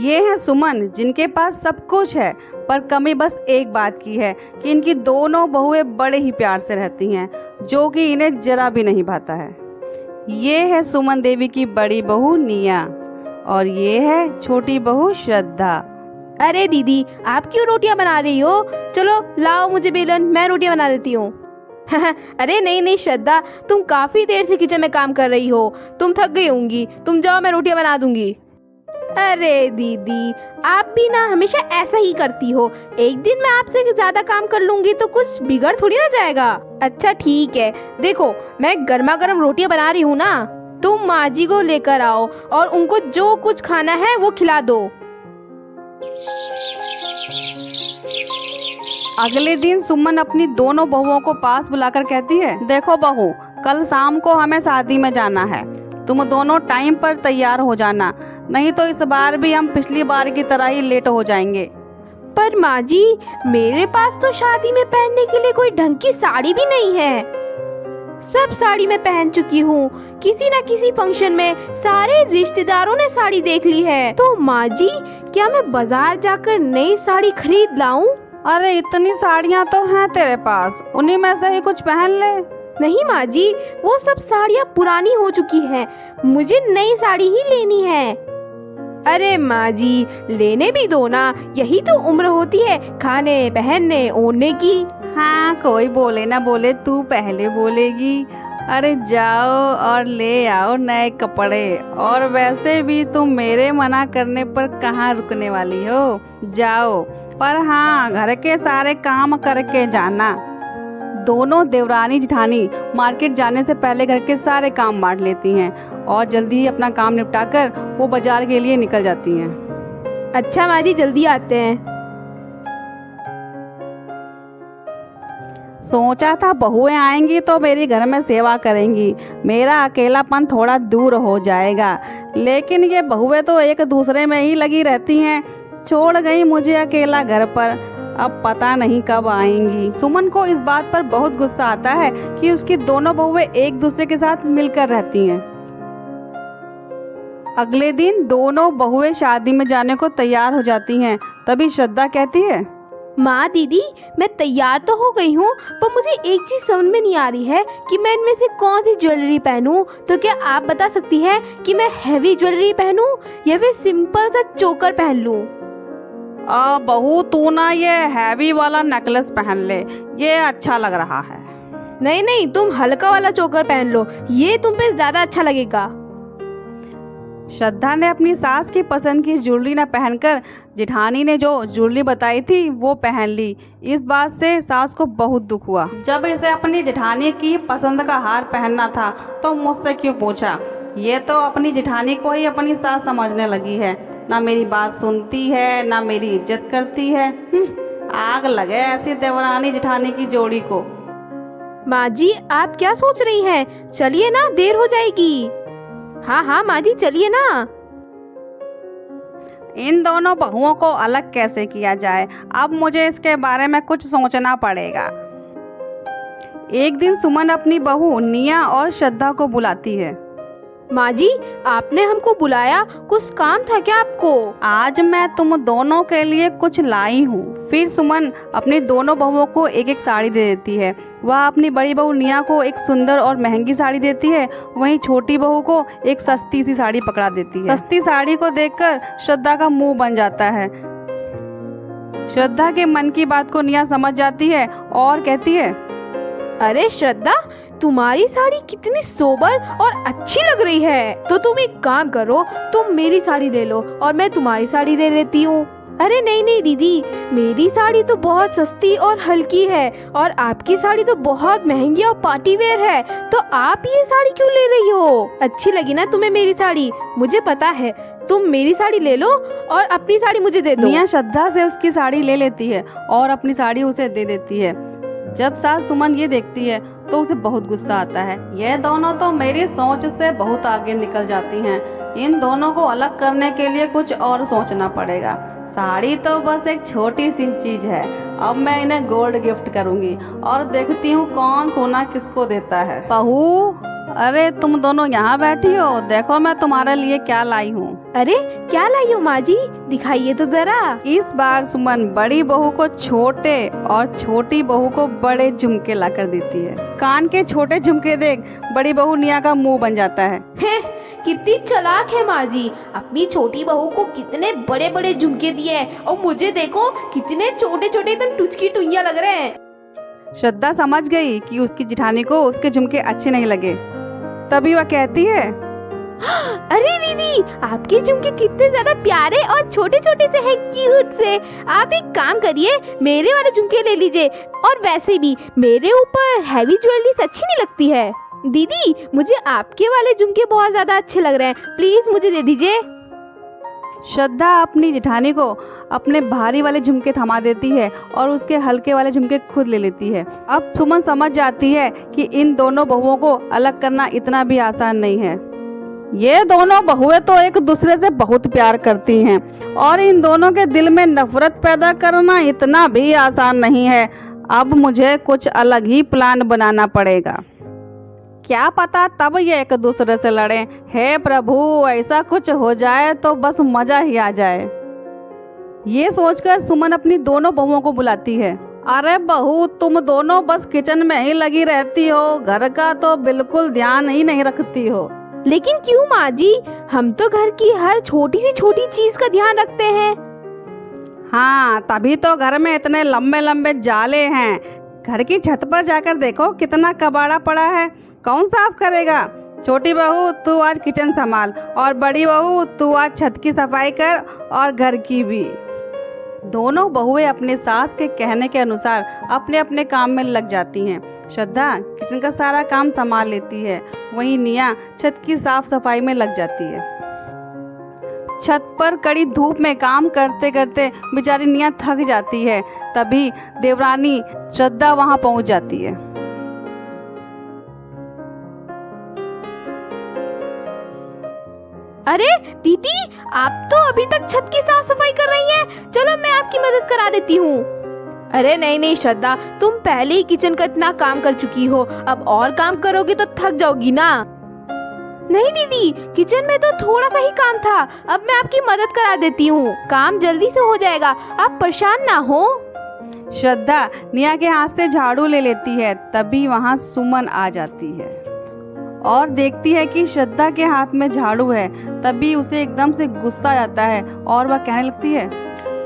ये है सुमन, जिनके पास सब कुछ है, पर कमी बस एक बात की है कि इनकी दोनों बहुएं बड़े ही प्यार से रहती हैं, जो कि इन्हें जरा भी नहीं भाता है। ये है सुमन देवी की बड़ी बहू निया और ये है छोटी बहू श्रद्धा। अरे दीदी, आप क्यों रोटियां बना रही हो? चलो लाओ मुझे बेलन, मैं रोटियां बना देती हूँ। अरे नहीं नहीं श्रद्धा, तुम काफी देर से किचन में काम कर रही हो, तुम थक गई होंगी, तुम जाओ, मैं रोटियां बना दूंगी। अरे दीदी, आप भी ना हमेशा ऐसा ही करती हो। एक दिन मैं आपसे ज्यादा काम कर लूंगी तो कुछ बिगड़ थोड़ी ना जाएगा। अच्छा ठीक है, देखो मैं गर्मा गर्म रोटियां बना रही हूँ ना, तुम माँ जी को लेकर आओ और उनको जो कुछ खाना है वो खिला दो। अगले दिन सुमन अपनी दोनों बहुओं को पास बुलाकर कहती है, देखो बहू, कल शाम को हमें शादी में जाना है, तुम दोनों टाइम पर तैयार हो जाना, नहीं तो इस बार भी हम पिछली बार की तरह ही लेट हो जाएंगे। पर माँ जी, मेरे पास तो शादी में पहनने के लिए कोई ढंग की साड़ी भी नहीं है। सब साड़ी मैं पहन चुकी हूँ, किसी न किसी फंक्शन में सारे रिश्तेदारों ने साड़ी देख ली है। तो माँ जी, क्या मैं बाजार जाकर नई साड़ी खरीद लाऊं? अरे इतनी साड़ियाँ तो हैं तेरे पास, उन्हीं में से ही कुछ पहन ले। नहीं माँ जी, वो सब साड़ियाँ पुरानी हो चुकी हैं, मुझे नई साड़ी ही लेनी है। अरे माँ जी, लेने भी दो ना, यही तो उम्र होती है खाने पहनने ओढ़ने की। हाँ, कोई बोले ना बोले, तू पहले बोलेगी। अरे जाओ और ले आओ नए कपड़े, और वैसे भी तुम मेरे मना करने पर कहाँ रुकने वाली हो, जाओ। पर हाँ, घर के सारे काम करके जाना। दोनों देवरानी जिठानी मार्केट जाने से पहले घर के सारे काम बांट लेती हैं और जल्दी ही अपना काम निपटाकर वो बाजार के लिए निकल जाती हैं। अच्छा माँ जी, जल्दी आते हैं। सोचा था बहुएं आएंगी तो मेरी घर में सेवा करेंगी, मेरा अकेलापन थोड़ा दूर हो जाएगा, लेकिन ये बहुएं तो एक दूसरे में ही लगी रहती हैं, छोड़ गई मुझे अकेला घर पर, अब पता नहीं कब आएंगी। सुमन को इस बात पर बहुत गुस्सा आता है कि उसकी दोनों बहुएं एक दूसरे के साथ मिलकर रहती हैं। अगले दिन दोनों बहुएं शादी में जाने को तैयार हो जाती हैं। तभी श्रद्धा कहती है, माँ दीदी, मैं तैयार तो हो गई हूँ, पर मुझे एक चीज समझ में नहीं आ रही है कि मैं इनमें से कौन सी ज्वेलरी पहनूं। तो क्या आप बता सकती हैं कि मैं हैवी ज्वेलरी पहनूं या फिर सिंपल सा चोकर पहन लूं? बहू तू ना ये हैवी वाला नेकलेस पहन ले, ये अच्छा लग रहा है। नहीं नहीं, तुम हल्का वाला चोकर पहन लो, ये तुम पे ज्यादा अच्छा लगेगा। श्रद्धा ने अपनी सास की पसंद की ज्वेलरी न पहनकर जिठानी ने जो ज्वेलरी बताई थी वो पहन ली। इस बात से सास को बहुत दुख हुआ। जब इसे अपनी जिठानी की पसंद का हार पहनना था तो मुझसे क्यों पूछा, ये तो अपनी जिठानी को ही अपनी सास समझने लगी है, ना मेरी बात सुनती है ना मेरी इज्जत करती है। आग लगे ऐसी देवरानी जिठानी की जोड़ी को। माँ जी, आप क्या सोच रही हैं? चलिए ना, देर हो जाएगी। हाँ हाँ माँ जी, चलिए ना। इन दोनों बहुओं को अलग कैसे किया जाए, अब मुझे इसके बारे में कुछ सोचना पड़ेगा। एक दिन सुमन अपनी बहू निया और श्रद्धा को बुलाती है। माँ जी, आपने हमको बुलाया, कुछ काम था क्या आपको? आज मैं तुम दोनों के लिए कुछ लाई हूँ। फिर सुमन अपनी दोनों बहुओं को एक एक साड़ी दे देती है। वह अपनी बड़ी बहू निया को एक सुंदर और महंगी साड़ी देती है, वहीं छोटी बहू को एक सस्ती सी साड़ी पकड़ा देती है। सस्ती साड़ी को देखकर श्रद्धा का मुंह बन जाता है। श्रद्धा के मन की बात को निया समझ जाती है और कहती है, अरे श्रद्धा, तुम्हारी साड़ी कितनी सोबर और अच्छी लग रही है। तो तुम एक काम करो, तुम मेरी साड़ी ले लो और मैं तुम्हारी साड़ी ले लेती हूँ। अरे नहीं नहीं दीदी, मेरी साड़ी तो बहुत सस्ती और हल्की है और आपकी साड़ी तो बहुत महंगी और पार्टी वेयर है, तो आप ये साड़ी क्यों ले रही हो? अच्छी लगी ना तुम्हें मेरी साड़ी? मुझे पता है, तुम मेरी साड़ी ले लो और अपनी साड़ी मुझे दे दो। निया श्रद्धा से उसकी साड़ी ले लेती है और अपनी साड़ी उसे दे देती है। जब सास सुमन ये देखती है तो उसे बहुत गुस्सा आता है। ये दोनों तो मेरी सोच से बहुत आगे निकल जाती हैं, इन दोनों को अलग करने के लिए कुछ और सोचना पड़ेगा। साड़ी तो बस एक छोटी सी चीज है, अब मैं इन्हें गोल्ड गिफ्ट करूंगी और देखती हूँ कौन सोना किसको देता है। बहू, अरे तुम दोनों यहाँ बैठी हो, देखो मैं तुम्हारे लिए क्या लाई हूँ। अरे क्या लाई हो माँ जी, दिखाइए तो जरा। इस बार सुमन बड़ी बहू को छोटे और छोटी बहू को बड़े झुमके ला कर देती है। कान के छोटे झुमके देख बड़ी बहू निया का मुंह बन जाता है। कितनी चालाक है माँ जी, अपनी छोटी बहू को कितने बड़े बड़े झुमके दिए हैं और मुझे देखो कितने छोटे छोटे एकदम टुचकी टुइया लग रहे हैं। श्रद्धा समझ गई कि उसकी जिठानी को उसके झुमके अच्छे नहीं लगे, तभी वह कहती है, अरे दीदी आपके झुमके कितने ज्यादा प्यारे और छोटे छोटे से हैं, क्यूट से। आप एक काम करिए, मेरे वाले झुमके ले लीजिए। और वैसे भी मेरे ऊपर हैवी ज्वेलरी अच्छी नहीं लगती है। दीदी मुझे आपके वाले झुमके बहुत ज्यादा अच्छे लग रहे हैं, प्लीज मुझे दे दीजिए। श्रद्धा अपनी जिठानी को अपने भारी वाले झुमके थमा देती है और उसके हल्के वाले झुमके खुद ले लेती है। अब सुमन समझ जाती है कि इन दोनों बहुओं को अलग करना इतना भी आसान नहीं है। ये दोनों बहुएं तो एक दूसरे से बहुत प्यार करती हैं और इन दोनों के दिल में नफरत पैदा करना इतना भी आसान नहीं है। अब मुझे कुछ अलग ही प्लान बनाना पड़ेगा। क्या पता तब ये एक दूसरे से लड़े। हे प्रभु, ऐसा कुछ हो जाए तो बस मजा ही आ जाए। ये सोचकर सुमन अपनी दोनों बहुओं को बुलाती है। अरे बहू, तुम दोनों बस किचन में ही लगी रहती हो, घर का तो बिल्कुल ध्यान ही नहीं रखती हो। लेकिन क्यों माँ जी, हम तो घर की हर छोटी सी छोटी चीज का ध्यान रखते हैं। हाँ, तभी तो घर में इतने लंबे लंबे जाले हैं। घर की छत पर जाकर देखो कितना कबाड़ा पड़ा है, कौन साफ करेगा। छोटी बहू तू आज किचन संभाल और बड़ी बहू तू आज छत की सफाई कर और घर की भी। दोनों बहुएं अपने सास के कहने के अनुसार अपने अपने काम में लग जाती हैं। श्रद्धा किचन का सारा काम संभाल लेती है, वहीं निया छत की साफ सफाई में लग जाती है। छत पर कड़ी धूप में काम करते करते बेचारी निया थक जाती है। तभी देवरानी श्रद्धा वहां पहुंच जाती है। अरे दीदी, आप तो अभी तक छत की साफ सफाई कर रही हैं, चलो मैं आपकी मदद करा देती हूँ। अरे नहीं नहीं श्रद्धा, तुम पहले ही किचन का इतना काम कर चुकी हो, अब और काम करोगी तो थक जाओगी ना। नहीं दीदी, किचन में तो थोड़ा सा ही काम था, अब मैं आपकी मदद करा देती हूँ, काम जल्दी से हो जाएगा, आप परेशान ना हो। श्रद्धा निया के हाथ से झाड़ू ले लेती है। तभी वहाँ सुमन आ जाती है और देखती है कि श्रद्धा के हाथ में झाड़ू है। तभी उसे एकदम से गुस्सा आ जाता है और वह कहने लगती है,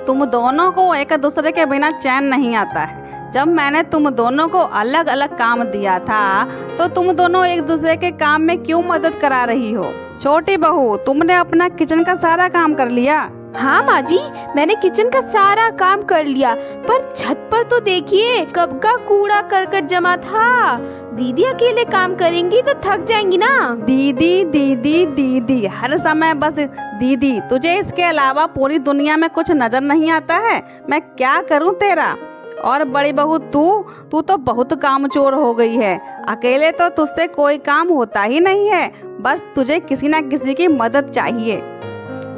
तुम दोनों को एक दूसरे के बिना चैन नहीं आता है। जब मैंने तुम दोनों को अलग अलग काम दिया था तो तुम दोनों एक दूसरे के काम में क्यों मदद करा रही हो। छोटी बहू, तुमने अपना किचन का सारा काम कर लिया? हाँ माँ जी, मैंने किचन का सारा काम कर लिया, पर छत पर तो देखिए कब का कूड़ा करकट जमा था। दीदी अकेले काम करेंगी तो थक जाएंगी ना। दीदी दीदी दीदी, हर समय बस दीदी। तुझे इसके अलावा पूरी दुनिया में कुछ नजर नहीं आता है? मैं क्या करूं तेरा? और बड़ी बहू तू तो बहुत कामचोर हो गई है। अकेले तो तुझसे कोई काम होता ही नहीं है, बस तुझे किसी ना किसी की मदद चाहिए।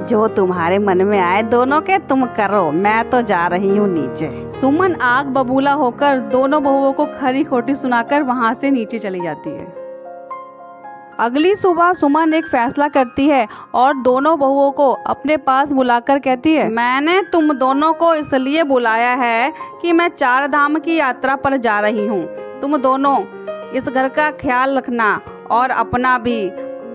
जो तुम्हारे मन में आए दोनों के तुम करो, मैं तो जा रही हूँ नीचे। सुमन आग बबूला होकर दोनों बहुओं को खरी खोटी सुनाकर वहाँ से नीचे चली जाती है। अगली सुबह सुमन एक फैसला करती है और दोनों बहुओं को अपने पास बुलाकर कहती है, मैंने तुम दोनों को इसलिए बुलाया है कि मैं 4 धाम की यात्रा पर जा रही हूँ। तुम दोनों इस घर का ख्याल रखना और अपना भी।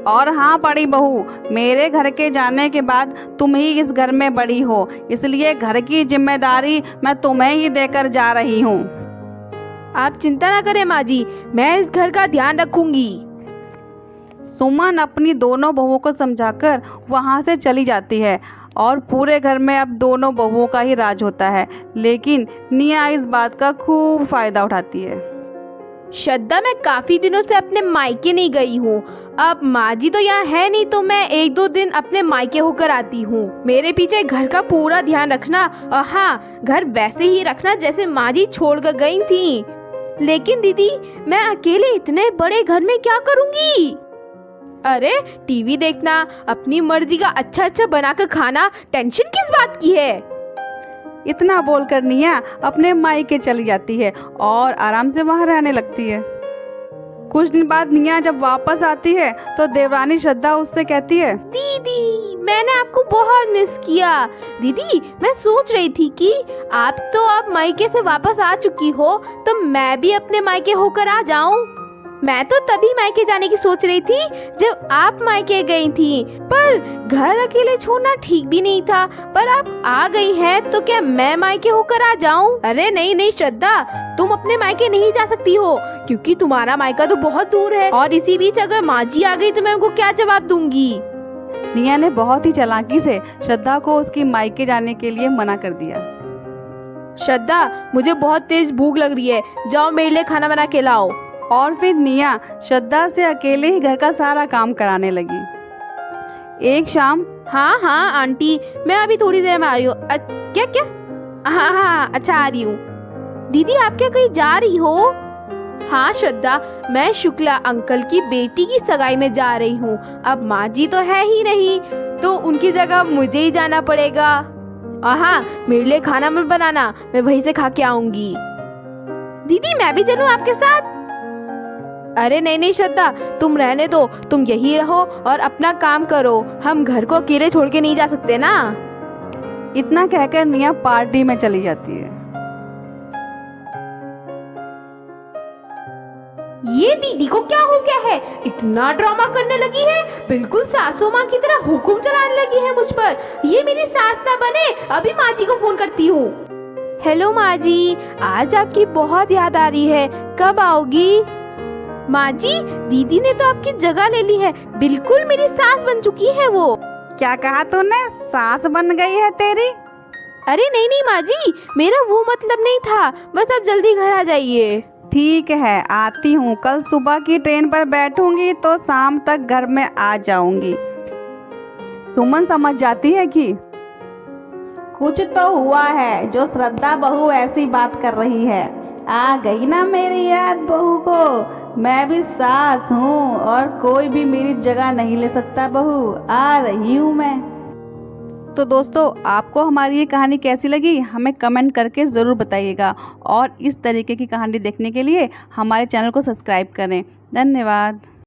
और हाँ बड़ी बहू, मेरे घर के जाने के बाद तुम ही इस घर में बड़ी हो, इसलिए घर की जिम्मेदारी मैं तुम्हें ही देकर जा रही हूँ। आप चिंता ना करें माँ जी, मैं इस घर का ध्यान रखूंगी। सुमन अपनी दोनों बहुओं को समझाकर वहाँ से चली जाती है और पूरे घर में अब दोनों बहुओं का ही राज होता है। लेकिन निया इस बात का खूब फायदा उठाती है। श्रद्धा, मैं काफी दिनों से अपने मायके नहीं गई हूँ। अब माँ जी तो यहाँ है नहीं, तो मैं 1-2 दिन अपने मायके होकर आती हूँ। मेरे पीछे घर का पूरा ध्यान रखना और हाँ, घर वैसे ही रखना जैसे माँ जी छोड़कर गई थी। लेकिन दीदी, मैं अकेले इतने बड़े घर में क्या करूँगी? अरे टीवी देखना, अपनी मर्जी का अच्छा अच्छा बनाकर खाना, टेंशन किस बात की है? इतना बोलकर निया अपने मायके चली जाती है और आराम से वहाँ रहने लगती है। कुछ दिन बाद निया जब वापस आती है तो देवरानी श्रद्धा उससे कहती है, दीदी मैंने आपको बहुत मिस किया। दीदी मैं सोच रही थी कि आप तो अब मायके से वापस आ चुकी हो, तो मैं भी अपने मायके होकर आ जाऊं। मैं तो तभी मायके जाने की सोच रही थी जब आप मायके गई थी, पर घर अकेले छोड़ना ठीक भी नहीं था। पर आप आ गई हैं तो क्या मैं मायके होकर आ जाऊं? अरे नहीं नहीं श्रद्धा, तुम अपने मायके नहीं जा सकती हो, क्योंकि तुम्हारा मायका तो बहुत दूर है। और इसी बीच अगर माँ जी आ गई तो मैं उनको क्या जवाब दूंगी? निया ने बहुत ही चालाकी से श्रद्धा को उसकी मायके जाने के लिए मना कर दिया। श्रद्धा मुझे बहुत तेज भूख लग रही है, जाओ मेरे लिए खाना बना के लाओ। और फिर निया श्रद्धा से अकेले ही घर का सारा काम कराने लगी। एक शाम, हाँ हाँ आंटी, मैं अभी थोड़ी देर में आ रही हूँ। क्या क्या? हाँ हाँ अच्छा आ रही हूँ। दीदी आप क्या कहीं जा रही हो? हाँ श्रद्धा, मैं शुक्ला अंकल की बेटी की सगाई में जा रही हूँ। अब माँ जी तो है ही नहीं, तो उनकी जगह मुझे ही जाना पड़ेगा। हाँ मेरे लिए खाना मत बनाना, मैं वहीं से खा के आऊंगी। दीदी मैं भी चलूँ आपके साथ? अरे नहीं नहीं श्रद्धा, तुम रहने दो, तुम यही रहो और अपना काम करो। हम घर को अकेले छोड़ के नहीं जा सकते ना। इतना कहकर निया पार्टी में चली जाती है। ये दीदी को क्या हो गया है, इतना ड्रामा करने लगी है, बिल्कुल सासू माँ की तरह हुक्म चलाने लगी है मुझ पर। ये मेरी सास ना बने, अभी माँ जी को फोन करती हूँ। हेलो माँ जी, आज आपकी बहुत याद आ रही है, कब आओगी? माँ जी दीदी ने तो आपकी जगह ले ली है, बिल्कुल मेरी सास बन चुकी है वो। क्या कहा तूने, सास बन गई है तेरी? अरे नहीं नहीं माँ जी, मेरा वो मतलब नहीं था, बस आप जल्दी घर आ जाइए। ठीक है आती हूँ, कल सुबह की ट्रेन पर बैठूंगी तो शाम तक घर में आ जाऊंगी। सुमन समझ जाती है कि कुछ तो हुआ है जो श्रद्धा बहू ऐसी बात कर रही है। आ गई ना मेरी याद बहू को, मैं भी सास हूँ और कोई भी मेरी जगह नहीं ले सकता बहू, आ रही हूँ मैं। तो दोस्तों आपको हमारी ये कहानी कैसी लगी हमें कमेंट करके ज़रूर बताइएगा, और इस तरीके की कहानी देखने के लिए हमारे चैनल को सब्सक्राइब करें। धन्यवाद।